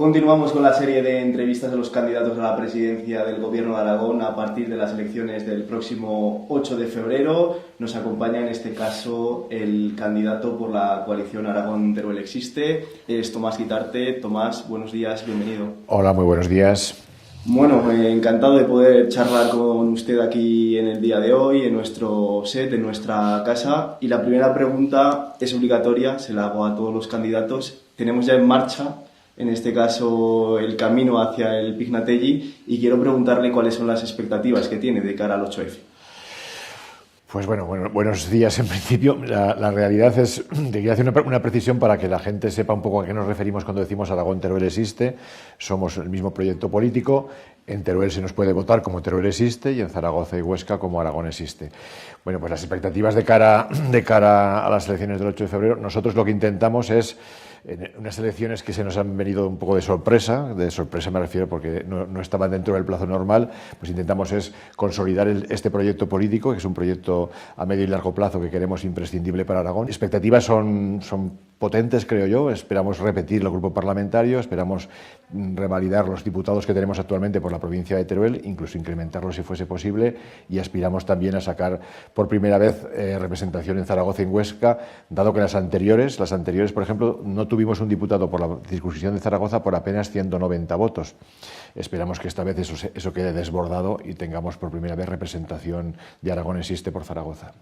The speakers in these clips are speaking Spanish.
Continuamos con la serie de entrevistas a los candidatos a la presidencia del Gobierno de Aragón a partir de las elecciones del próximo 8 de febrero. Nos acompaña en este caso el candidato por la coalición Aragón-Teruel Existe, es Tomás Guitarte. Tomás, buenos días, bienvenido. Hola, muy buenos días. Bueno, encantado de poder charlar con usted aquí en el día de hoy, en nuestro set, en nuestra casa. Y la primera pregunta es obligatoria, se la hago a todos los candidatos. Tenemos ya en marcha, en este caso, el camino hacia el Pignatelli, y quiero preguntarle cuáles son las expectativas que tiene de cara al 8F. Pues bueno, buenos días en principio. La realidad es que quiero hacer una precisión para que la gente sepa un poco a qué nos referimos cuando decimos Aragón-Teruel Existe. Somos el mismo proyecto político. En Teruel se nos puede votar como Teruel Existe y en Zaragoza y Huesca como Aragón Existe. Bueno, pues las expectativas de cara a las elecciones del 8 de febrero, nosotros lo que intentamos es, en unas elecciones que se nos han venido un poco de sorpresa me refiero porque no estaban dentro del plazo normal, pues intentamos es consolidar este proyecto político, que es un proyecto a medio y largo plazo que queremos imprescindible para Aragón. Expectativas son potentes, creo yo. Esperamos repetir el grupo parlamentario, esperamos revalidar los diputados que tenemos actualmente por la provincia de Teruel, incluso incrementarlos si fuese posible, y aspiramos también a sacar por primera vez representación en Zaragoza y en Huesca, dado que las anteriores, por ejemplo, no tuvimos un diputado por la circunscripción de Zaragoza por apenas 190 votos. Esperamos que esta vez eso quede desbordado y tengamos por primera vez representación de Aragón Existe por Zaragoza.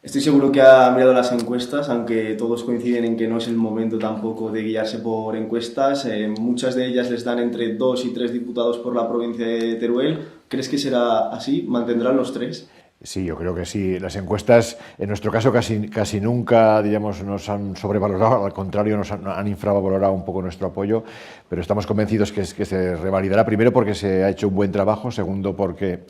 Estoy seguro que ha mirado las encuestas, aunque todos coinciden en que no es el momento tampoco de guiarse por encuestas. Muchas de ellas les dan entre 2 y 3 diputados por la provincia de Teruel. ¿Crees que será así? ¿Mantendrán los 3? Sí, yo creo que sí. Las encuestas, en nuestro caso, casi nunca, digamos, nos han sobrevalorado, al contrario, nos han infravalorado un poco nuestro apoyo, pero estamos convencidos que se revalidará, primero porque se ha hecho un buen trabajo, segundo porque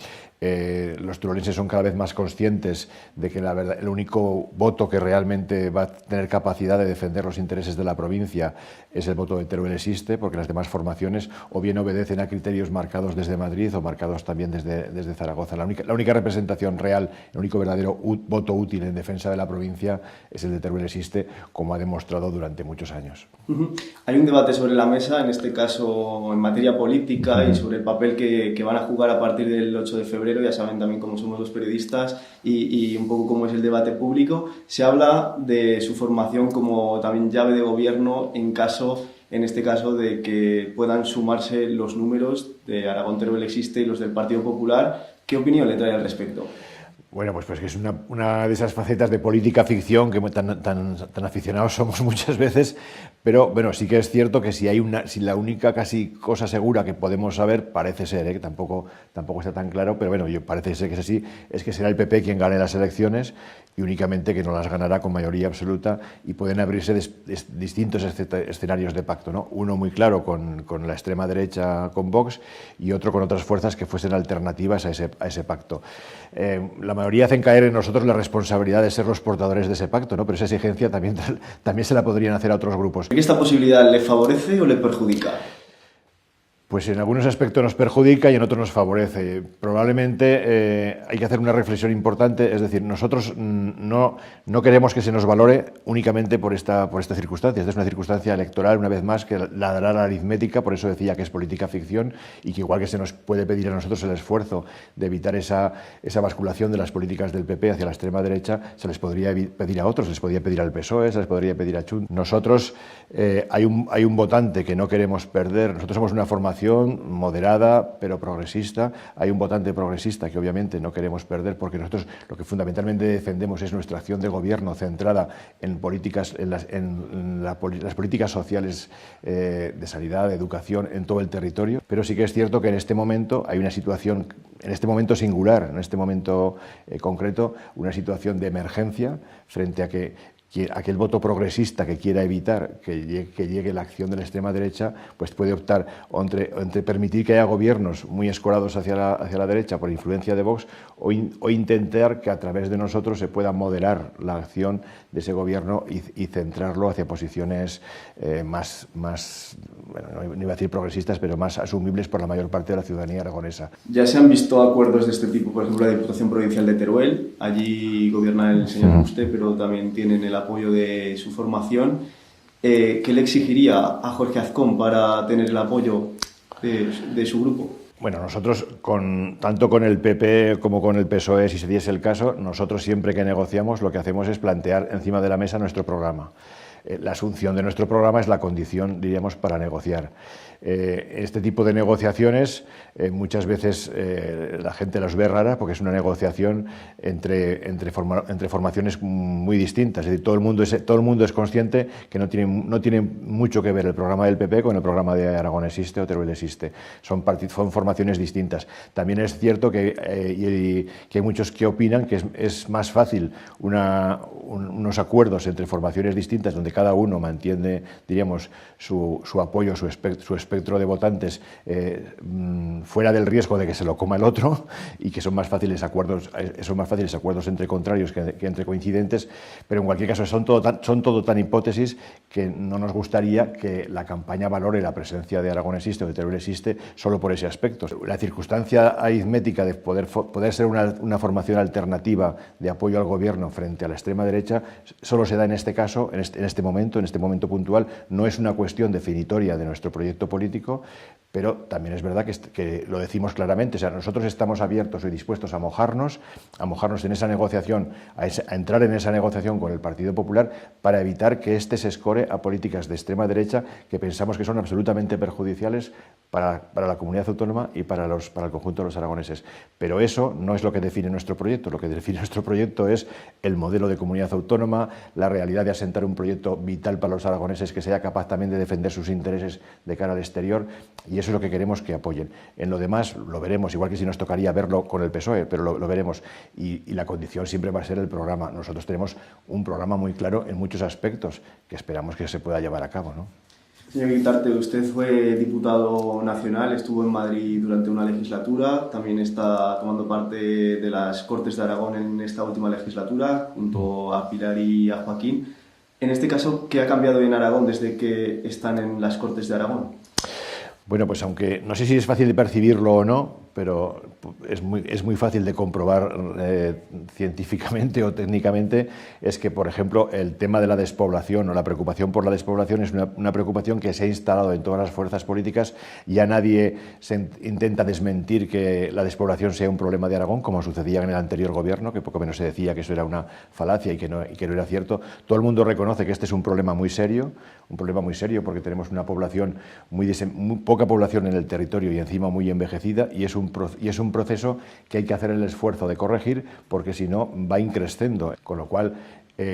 los teruelenses son cada vez más conscientes de que el único voto que realmente va a tener capacidad de defender los intereses de la provincia es el voto de Teruel Existe, porque las demás formaciones o bien obedecen a criterios marcados desde Madrid o marcados también desde Zaragoza. La única representación real, el único verdadero voto útil en defensa de la provincia es el de Teruel Existe, como ha demostrado durante muchos años. Hay un debate sobre la mesa, en este caso en materia política y sobre el papel que van a jugar a partir del 8 de febrero. Ya saben también cómo somos los periodistas y un poco cómo es el debate público. Se habla de su formación como también llave de gobierno en este caso de que puedan sumarse los números de Aragón-Teruel Existe y los del Partido Popular. ¿Qué opinión le trae al respecto? Bueno, pues que es una de esas facetas de política ficción que tan aficionados somos muchas veces, pero bueno, sí que es cierto que si la única casi cosa segura que podemos saber, parece ser, que tampoco está tan claro, pero bueno, parece ser que es así, es que será el PP quien gane las elecciones y únicamente que no las ganará con mayoría absoluta, y pueden abrirse distintos escenarios de pacto, ¿no? Uno muy claro con la extrema derecha, con Vox, y otro con otras fuerzas que fuesen alternativas a ese pacto. La mayoría hacen caer en nosotros la responsabilidad de ser los portadores de ese pacto, ¿no? Pero esa exigencia también se la podrían hacer a otros grupos. ¿Esta posibilidad le favorece o le perjudica? Pues en algunos aspectos nos perjudica y en otros nos favorece. Probablemente hay que hacer una reflexión importante, es decir, nosotros no queremos que se nos valore únicamente por esta circunstancia. Esta es una circunstancia electoral, una vez más, que la dará la aritmética, por eso decía que es política ficción, y que igual que se nos puede pedir a nosotros el esfuerzo de evitar esa basculación de las políticas del PP hacia la extrema derecha, se les podría pedir a otros, se les podría pedir al PSOE, se les podría pedir a Junts. Nosotros hay un votante que no queremos perder. Nosotros somos una formación moderada pero progresista. Hay un votante progresista que obviamente no queremos perder, porque nosotros lo que fundamentalmente defendemos es nuestra acción de gobierno centrada en las políticas sociales de sanidad, de educación en todo el territorio. Pero sí que es cierto que en este momento hay una situación, en este momento singular, en este momento concreto, una situación de emergencia frente a que aquel voto progresista que quiera evitar que llegue la acción de la extrema derecha, pues puede optar entre permitir que haya gobiernos muy escorados hacia la derecha por influencia de Vox, o intentar que a través de nosotros se pueda moderar la acción de ese gobierno y centrarlo hacia posiciones más, bueno, no iba a decir progresistas, pero más asumibles por la mayor parte de la ciudadanía aragonesa. Ya se han visto acuerdos de este tipo, por ejemplo, la Diputación Provincial de Teruel. Allí gobierna el señor Juste, pero también tienen el apoyo de su formación. ¿qué le exigiría a Jorge Azcón para tener el apoyo de su grupo? Bueno, nosotros, tanto con el PP como con el PSOE, si se diese el caso, nosotros siempre que negociamos lo que hacemos es plantear encima de la mesa nuestro programa. La asunción de nuestro programa es la condición, diríamos, para negociar. Este tipo de negociaciones muchas veces la gente las ve raras porque es una negociación entre formaciones muy distintas. Es decir, todo el mundo es consciente que no tiene mucho que ver el programa del PP con el programa de Aragón Existe o Teruel Existe. Son formaciones distintas. También es cierto que hay muchos que opinan que es más fácil unos acuerdos entre formaciones distintas donde cada uno mantiene, diríamos, su apoyo, su espectro de votantes fuera del riesgo de que se lo coma el otro, y que son más fáciles acuerdos entre contrarios que entre coincidentes, pero en cualquier caso son todo tan hipótesis que no nos gustaría que la campaña valore la presencia de Aragón Existe o de Teruel Existe solo por ese aspecto. La circunstancia aritmética de poder ser una formación alternativa de apoyo al gobierno frente a la extrema derecha solo se da en este caso, en este momento puntual. No es una cuestión definitoria de nuestro proyecto político, pero también es verdad que lo decimos claramente. O sea, nosotros estamos abiertos y dispuestos a mojarnos en esa negociación, a entrar en esa negociación con el Partido Popular para evitar que éste se escore a políticas de extrema derecha que pensamos que son absolutamente perjudiciales para la comunidad autónoma y para el conjunto de los aragoneses. Pero eso no es lo que define nuestro proyecto. Lo que define nuestro proyecto es el modelo de comunidad autónoma, la realidad de asentar un proyecto vital para los aragoneses que sea capaz también de defender sus intereses de cara al exterior, y eso es lo que queremos que apoyen. En lo demás lo veremos, igual que si nos tocaría verlo con el PSOE, pero lo veremos, y la condición siempre va a ser el programa. Nosotros tenemos un programa muy claro en muchos aspectos que esperamos que se pueda llevar a cabo, ¿no? Señor Guitarte, usted fue diputado nacional, estuvo en Madrid durante una legislatura, también está tomando parte de las Cortes de Aragón en esta última legislatura, junto a Pilar y a Joaquín. En este caso, ¿qué ha cambiado en Aragón desde que están en las Cortes de Aragón? Bueno, pues aunque no sé si es fácil de percibirlo o no, pero es muy fácil de comprobar científicamente o técnicamente, es que, por ejemplo, el tema de la despoblación o la preocupación por la despoblación es una preocupación que se ha instalado en todas las fuerzas políticas. Ya nadie intenta desmentir que la despoblación sea un problema de Aragón, como sucedía en el anterior gobierno, que poco menos se decía que eso era una falacia y que no era cierto. Todo el mundo reconoce que este es un problema muy serio porque tenemos una población muy poca población en el territorio y encima muy envejecida, y es un proceso que hay que hacer el esfuerzo de corregir, porque si no va increciendo, con lo cual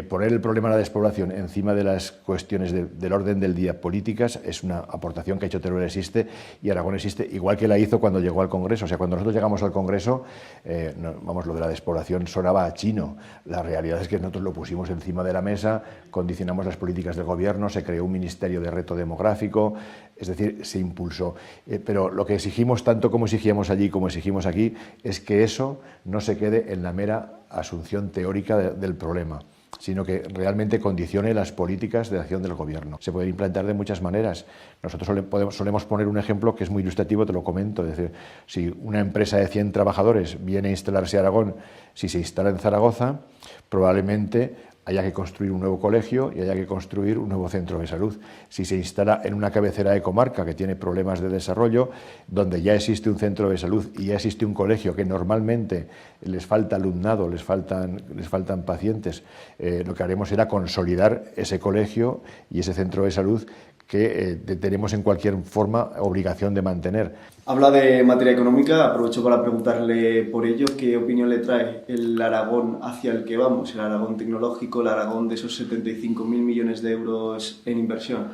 poner el problema de la despoblación encima de las cuestiones del orden del día políticas es una aportación que ha hecho Teruel Existe y Aragón Existe, igual que la hizo cuando llegó al Congreso. O sea, cuando nosotros llegamos al Congreso, lo de la despoblación sonaba a chino. La realidad es que nosotros lo pusimos encima de la mesa, condicionamos las políticas del gobierno, se creó un ministerio de reto demográfico, es decir, se impulsó. Pero lo que exigimos, tanto como exigíamos allí como exigimos aquí, es que eso no se quede en la mera asunción teórica del problema, sino que realmente condicione las políticas de acción del gobierno. Se puede implantar de muchas maneras. Nosotros solemos poner un ejemplo que es muy ilustrativo, te lo comento. Es decir, si una empresa de 100 trabajadores viene a instalarse a Aragón, si se instala en Zaragoza, probablemente haya que construir un nuevo colegio y haya que construir un nuevo centro de salud. Si se instala en una cabecera de comarca que tiene problemas de desarrollo, donde ya existe un centro de salud y ya existe un colegio que normalmente les falta alumnado, les faltan pacientes, lo que haremos será consolidar ese colegio y ese centro de salud que tenemos en cualquier forma obligación de mantener. Habla de materia económica, aprovecho para preguntarle por ello qué opinión le trae el Aragón hacia el que vamos, el Aragón tecnológico, el Aragón de esos 75.000 millones de euros en inversión.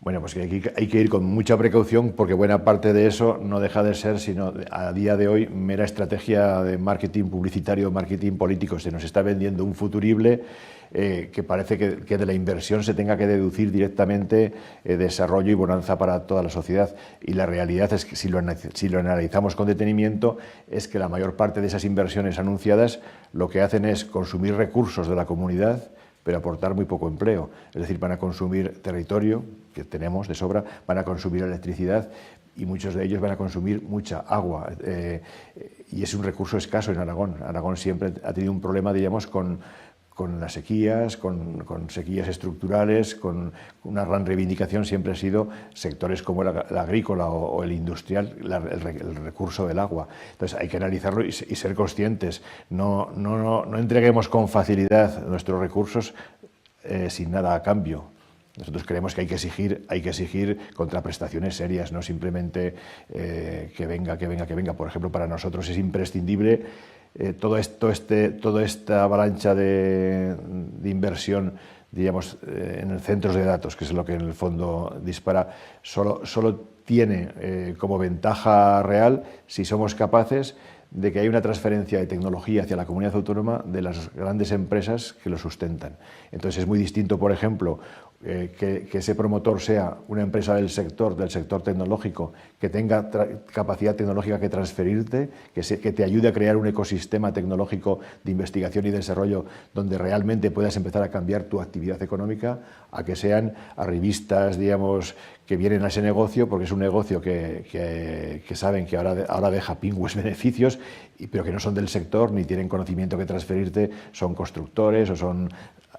Bueno, pues que hay que ir con mucha precaución, porque buena parte de eso no deja de ser, sino a día de hoy, mera estrategia de marketing publicitario, marketing político. Se nos está vendiendo un futurible que parece que de la inversión se tenga que deducir directamente desarrollo y bonanza para toda la sociedad. Y la realidad es que si lo analizamos con detenimiento, es que la mayor parte de esas inversiones anunciadas lo que hacen es consumir recursos de la comunidad, pero aportar muy poco empleo. Es decir, van a consumir territorio, que tenemos de sobra, van a consumir electricidad, y muchos de ellos van a consumir mucha agua. Y es un recurso escaso en Aragón. Aragón siempre ha tenido un problema, diríamos, con con las sequías, con sequías estructurales, con una gran reivindicación siempre ha sido sectores como el agrícola o el industrial, el recurso del agua. Entonces hay que analizarlo y ser conscientes. No entreguemos con facilidad nuestros recursos sin nada a cambio. Nosotros creemos que hay que exigir contraprestaciones serias, no simplemente que venga. Por ejemplo, para nosotros es imprescindible toda esta avalancha de inversión, digamos, en centros de datos, que es lo que en el fondo dispara, solo tiene como ventaja real si somos capaces de que hay una transferencia de tecnología hacia la comunidad autónoma de las grandes empresas que lo sustentan. Entonces es muy distinto, por ejemplo, que ese promotor sea una empresa del sector tecnológico, que tenga capacidad tecnológica que transferirte, que te ayude a crear un ecosistema tecnológico de investigación y desarrollo donde realmente puedas empezar a cambiar tu actividad económica, a que sean arribistas, digamos, que vienen a ese negocio porque es un negocio que saben que ahora deja pingües beneficios, pero que no son del sector ni tienen conocimiento que transferirte, son constructores o son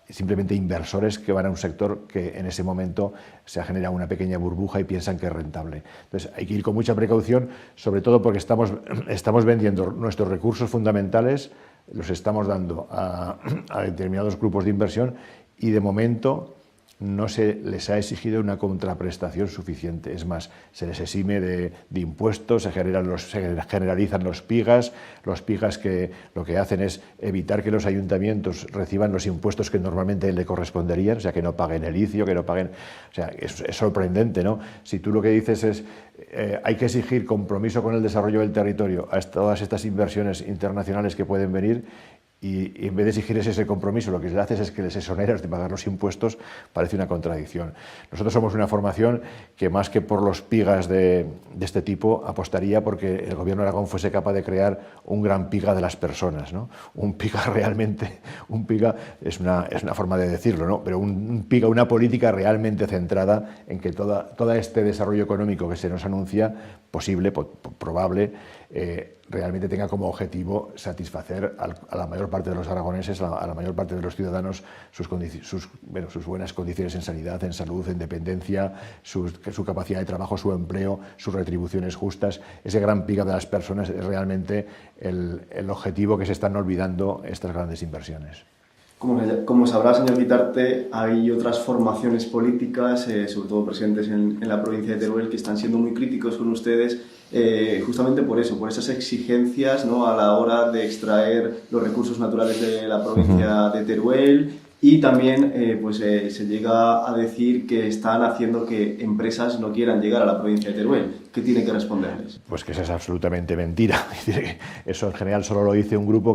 simplemente inversores que van a un sector que en ese momento se ha generado una pequeña burbuja y piensan que es rentable. Entonces hay que ir con mucha precaución, sobre todo porque estamos vendiendo nuestros recursos fundamentales, los estamos dando a determinados grupos de inversión y de momento no se les ha exigido una contraprestación suficiente. Es más, se les exime de impuestos, se generalizan los PIGAs que lo que hacen es evitar que los ayuntamientos reciban los impuestos que normalmente le corresponderían, o sea, que no paguen el ICIO, que no paguen... O sea, es sorprendente, ¿no? Si tú lo que dices es hay que exigir compromiso con el desarrollo del territorio a todas estas inversiones internacionales que pueden venir, y en vez de exigirles ese compromiso, lo que les haces es que les exoneras de pagar los impuestos, parece una contradicción. Nosotros somos una formación que más que por los PIGAs de este tipo apostaría porque el Gobierno de Aragón fuese capaz de crear un gran PIGA de las personas, ¿no? Un PIGA realmente, un PIGA es una forma de decirlo, ¿no? Pero un PIGA, una política realmente centrada en que todo este desarrollo económico que se nos anuncia, posible, probable, realmente tenga como objetivo satisfacer a la mayor parte de los aragoneses, a la mayor parte de los ciudadanos, sus buenas condiciones en sanidad, en salud, en dependencia, su capacidad de trabajo, su empleo, sus retribuciones justas. Ese gran pico de las personas es realmente el objetivo que se están olvidando estas grandes inversiones. Como sabrá, señor Guitarte, hay otras formaciones políticas, sobre todo presentes en la provincia de Teruel, que están siendo muy críticos con ustedes, justamente por eso, por esas exigencias, ¿no?, a la hora de extraer los recursos naturales de la provincia de Teruel. Y también se llega a decir que están haciendo que empresas no quieran llegar a la provincia de Teruel. ¿Qué tiene que responderles? Pues que eso es absolutamente mentira. Eso en general solo lo dice un grupo,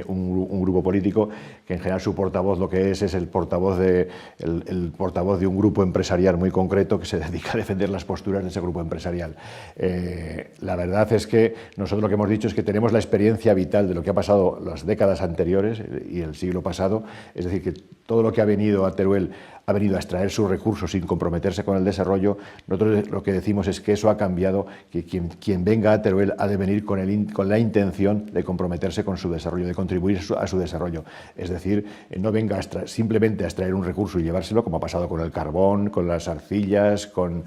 un grupo político, que en general su portavoz lo que es el portavoz de un grupo empresarial muy concreto que se dedica a defender las posturas de ese grupo empresarial. La verdad es que nosotros lo que hemos dicho es que tenemos la experiencia vital de lo que ha pasado las décadas anteriores y el siglo pasado, es decir, que todo lo que ha venido a Teruel ha venido a extraer sus recursos sin comprometerse con el desarrollo. Nosotros lo que decimos es que eso ha cambiado, que quien venga a Teruel ha de venir con la intención de comprometerse con su desarrollo, de contribuir a su desarrollo. Es decir, no venga simplemente a extraer un recurso y llevárselo, como ha pasado con el carbón, con las arcillas, con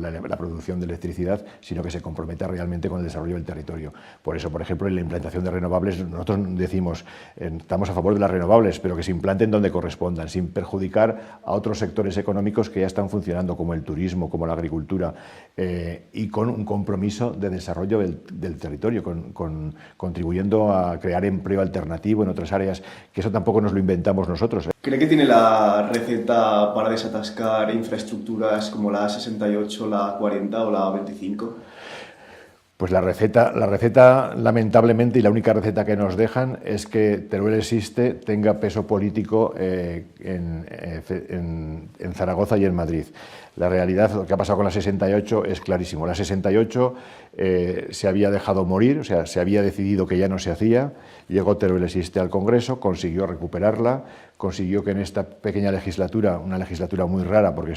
la producción de electricidad, sino que se comprometa realmente con el desarrollo del territorio. Por eso, por ejemplo, en la implantación de renovables, nosotros decimos, estamos a favor de las renovables, pero que se implanten donde correspondan, sin perjudicar a otros sectores económicos que ya están funcionando, como el turismo, como la agricultura, y con un compromiso de desarrollo del territorio, contribuyendo a crear empleo alternativo en otras áreas, que eso tampoco nos lo inventamos nosotros. ¿Cree que tiene la receta para desatascar infraestructuras como la A68, la A40 o la A25? Pues la receta, lamentablemente, y la única receta que nos dejan es que Teruel existe, tenga peso político en Zaragoza y en Madrid. La realidad, lo que ha pasado con la 68 es clarísimo. La 68 se había dejado morir, o sea, se había decidido que ya no se hacía. Llegó Teruel existe al Congreso, consiguió recuperarla, consiguió que en esta pequeña legislatura, una legislatura muy rara porque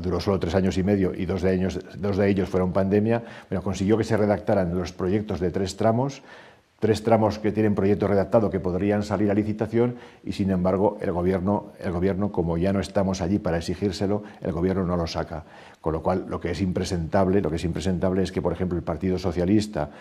duró solo 3 años y medio y dos de ellos fueron pandemia, consiguió que se redactaran los proyectos de 3 tramos 3 tramos que tienen proyecto redactado que podrían salir a licitación y, sin embargo, el gobierno, como ya no estamos allí para exigírselo, el gobierno no lo saca. Con lo cual, lo que es impresentable es que, por ejemplo, el Partido Socialista,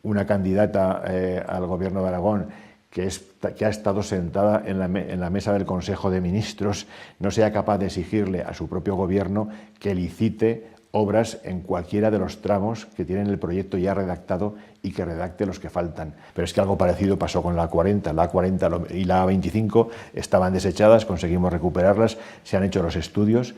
una candidata al gobierno de Aragón, que ha estado sentada en la mesa del Consejo de Ministros, no sea capaz de exigirle a su propio gobierno que licite obras en cualquiera de los tramos que tienen el proyecto ya redactado y que redacte los que faltan. Pero es que algo parecido pasó con la A40. La A40 y la A25 estaban desechadas, conseguimos recuperarlas, se han hecho los estudios,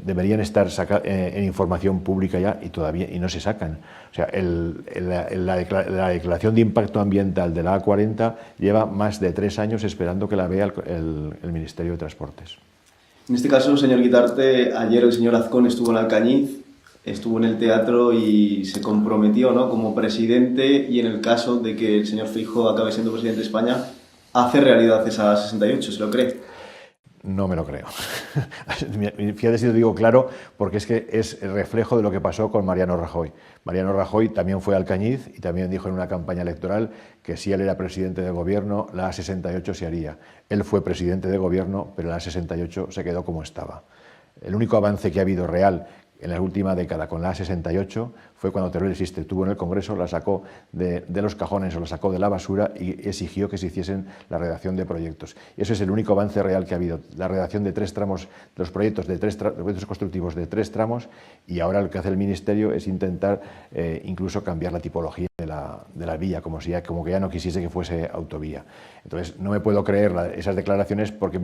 deberían estar en información pública ya y no se sacan. O sea, la declaración de impacto ambiental de la A40 lleva más de 3 años esperando que la vea el Ministerio de Transportes. En este caso, señor Guitarte, ayer el señor Azcón estuvo en Alcañiz, estuvo en el teatro y se comprometió, ¿no?, como presidente, y en el caso de que el señor Feijóo acabe siendo presidente de España, hace realidad esa 68, ¿se lo cree? No me lo creo. Fíjate si lo digo claro, porque es que es el reflejo de lo que pasó con Mariano Rajoy. Mariano Rajoy también fue a Alcañiz y también dijo en una campaña electoral que si él era presidente de gobierno, la A68 se haría. Él fue presidente de gobierno, pero la A68 se quedó como estaba. El único avance que ha habido real en la última década con la A68 fue cuando Teruel Existe estuvo en el Congreso, la sacó de los cajones o la sacó de la basura y exigió que se hiciesen la redacción de proyectos. Y ese es el único avance real que ha habido, la redacción de 3 tramos, los proyectos proyectos constructivos de 3 tramos, y ahora lo que hace el Ministerio es intentar incluso cambiar la tipología de la vía, como que ya no quisiese que fuese autovía. Entonces, no me puedo creer esas declaraciones porque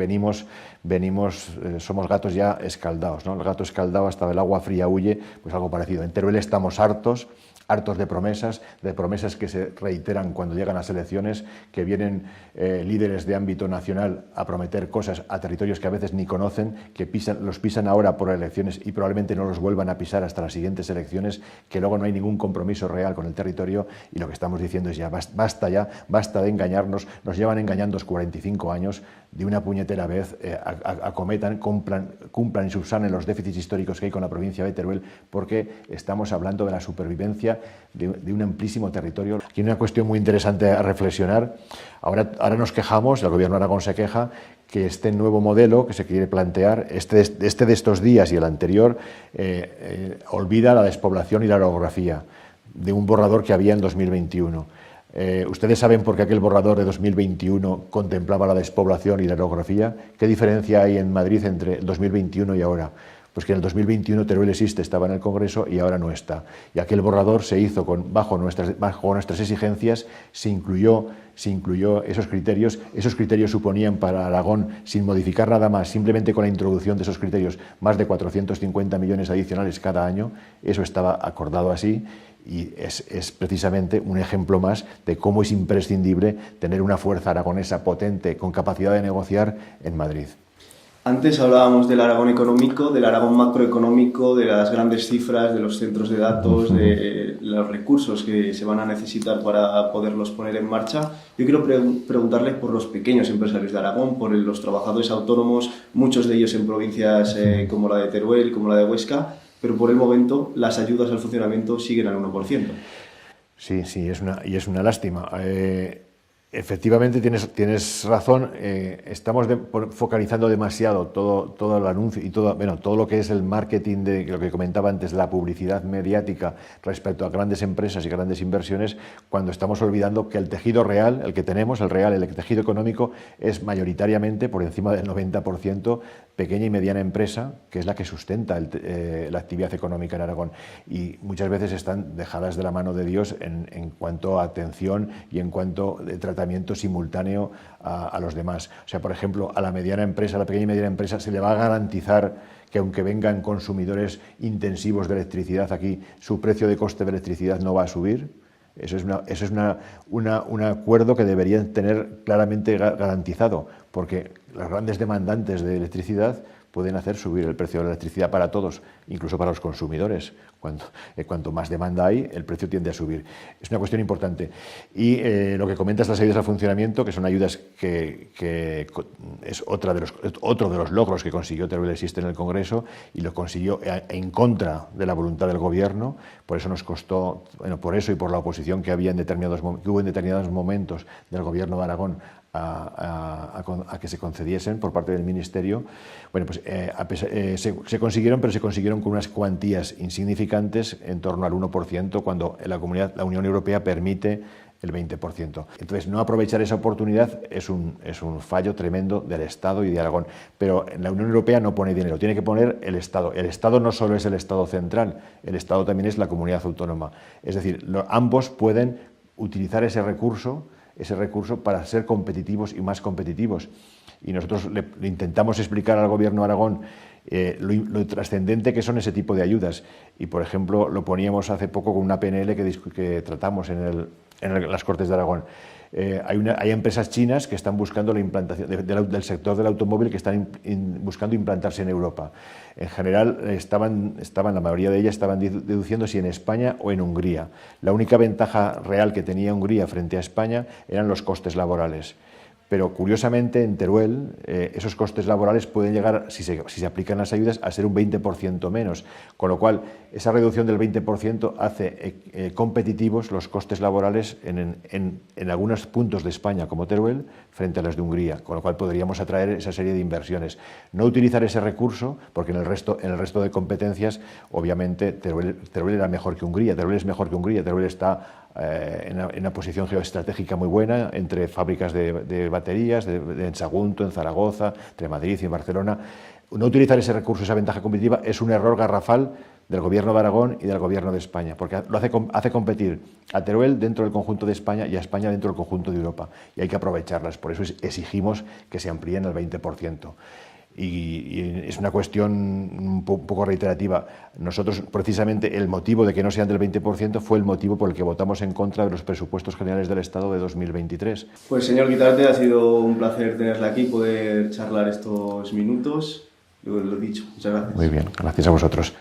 somos gatos ya escaldados, ¿no? El gato escaldado hasta el agua fría huye, pues algo parecido. En Teruel estamos hartos de promesas que se reiteran cuando llegan las elecciones, que vienen líderes de ámbito nacional a prometer cosas a territorios que a veces ni conocen, que los pisan ahora por elecciones y probablemente no los vuelvan a pisar hasta las siguientes elecciones, que luego no hay ningún compromiso real con el territorio, y lo que estamos diciendo es ya basta de engañarnos. Nos llevan engañando 45 años, de una puñetera vez acometan, cumplan y subsanen los déficits históricos que hay con la provincia de Teruel, porque estamos hablando de la supervivencia de un amplísimo territorio. Aquí hay una cuestión muy interesante a reflexionar. Ahora nos quejamos, el gobierno de Aragón se queja, que este nuevo modelo que se quiere plantear, este de estos días y el anterior, olvida la despoblación y la orografía de un borrador que había en 2021. ¿Ustedes saben por qué aquel borrador de 2021 contemplaba la despoblación y la orografía? ¿Qué diferencia hay en Madrid entre el 2021 y ahora? Pues que en el 2021 Teruel Existe estaba en el Congreso y ahora no está. Y aquel borrador se hizo bajo nuestras exigencias, se incluyó esos criterios. Esos criterios suponían para Aragón, sin modificar nada más, simplemente con la introducción de esos criterios, más de 450 millones adicionales cada año. Eso estaba acordado así. Y es precisamente un ejemplo más de cómo es imprescindible tener una fuerza aragonesa potente, con capacidad de negociar en Madrid. Antes hablábamos del Aragón económico, del Aragón macroeconómico, de las grandes cifras, de los centros de datos, de los recursos que se van a necesitar para poderlos poner en marcha. Yo quiero preguntarle por los pequeños empresarios de Aragón, por los trabajadores autónomos, muchos de ellos en provincias como la de Teruel, como la de Huesca, pero por el momento las ayudas al funcionamiento siguen al 1%. Sí, es una lástima. Efectivamente, tienes razón. Estamos focalizando demasiado todo el anuncio y todo lo que es el marketing, de lo que comentaba antes, la publicidad mediática respecto a grandes empresas y grandes inversiones, cuando estamos olvidando que el tejido real, el que tenemos, el tejido económico, es mayoritariamente, por encima del 90%, pequeña y mediana empresa, que es la que sustenta la actividad económica en Aragón. Y muchas veces están dejadas de la mano de Dios en cuanto a atención y en cuanto a tratamiento simultáneo a los demás. O sea, por ejemplo, a la pequeña y mediana empresa se le va a garantizar que, aunque vengan consumidores intensivos de electricidad aquí, su precio de coste de electricidad no va a subir. Eso es un acuerdo que deberían tener claramente garantizado, porque los grandes demandantes de electricidad pueden hacer subir el precio de la electricidad para todos, incluso para los consumidores. Cuanto más demanda hay, el precio tiende a subir. Es una cuestión importante. Y lo que comentas, las ayudas al funcionamiento, que son ayudas que es otro de los logros que consiguió Teruel Existe en el Congreso, y lo consiguió en contra de la voluntad del Gobierno. Por eso nos costó, por eso y por la oposición que hubo en determinados momentos del Gobierno de Aragón a que se concediesen por parte del Ministerio. Se consiguieron, pero se consiguieron con unas cuantías insignificantes, en torno al 1%, cuando la Unión Europea permite el 20%. Entonces, no aprovechar esa oportunidad es un fallo tremendo del Estado y de Aragón. Pero la Unión Europea no pone dinero, tiene que poner el Estado. El Estado no solo es el Estado central, el Estado también es la comunidad autónoma. Es decir, ambos pueden utilizar ese recurso para ser competitivos y más competitivos. Y nosotros le intentamos explicar al Gobierno de Aragón lo trascendente que son ese tipo de ayudas. Y, por ejemplo, lo poníamos hace poco con una PNL que tratamos en las Cortes de Aragón. Hay empresas chinas que están buscando la implantación del sector del automóvil, que están buscando implantarse en Europa. En general, la mayoría de ellas estaban deduciendo si en España o en Hungría. La única ventaja real que tenía Hungría frente a España eran los costes laborales. Pero, curiosamente, en Teruel esos costes laborales pueden llegar, si se aplican las ayudas, a ser un 20% menos. Con lo cual, esa reducción del 20% hace competitivos los costes laborales en algunos puntos de España, como Teruel, frente a los de Hungría. Con lo cual, podríamos atraer esa serie de inversiones. No utilizar ese recurso, porque en el resto de competencias, obviamente, Teruel era mejor que Hungría. Teruel es mejor que Hungría. Teruel está en una posición geoestratégica muy buena, entre fábricas de baterías, en Sagunto, en Zaragoza, entre Madrid y Barcelona. No utilizar ese recurso, esa ventaja competitiva, es un error garrafal del Gobierno de Aragón y del Gobierno de España, porque hace competir a Teruel dentro del conjunto de España y a España dentro del conjunto de Europa, y hay que aprovecharlas. Por eso exigimos que se amplíen al 20%. Y es una cuestión un poco reiterativa. Nosotros, precisamente, el motivo de que no sean del 20% fue el motivo por el que votamos en contra de los presupuestos generales del Estado de 2023. Pues, señor Guitarte, ha sido un placer tenerle aquí, poder charlar estos minutos. Lo dicho, muchas gracias. Muy bien, gracias a vosotros.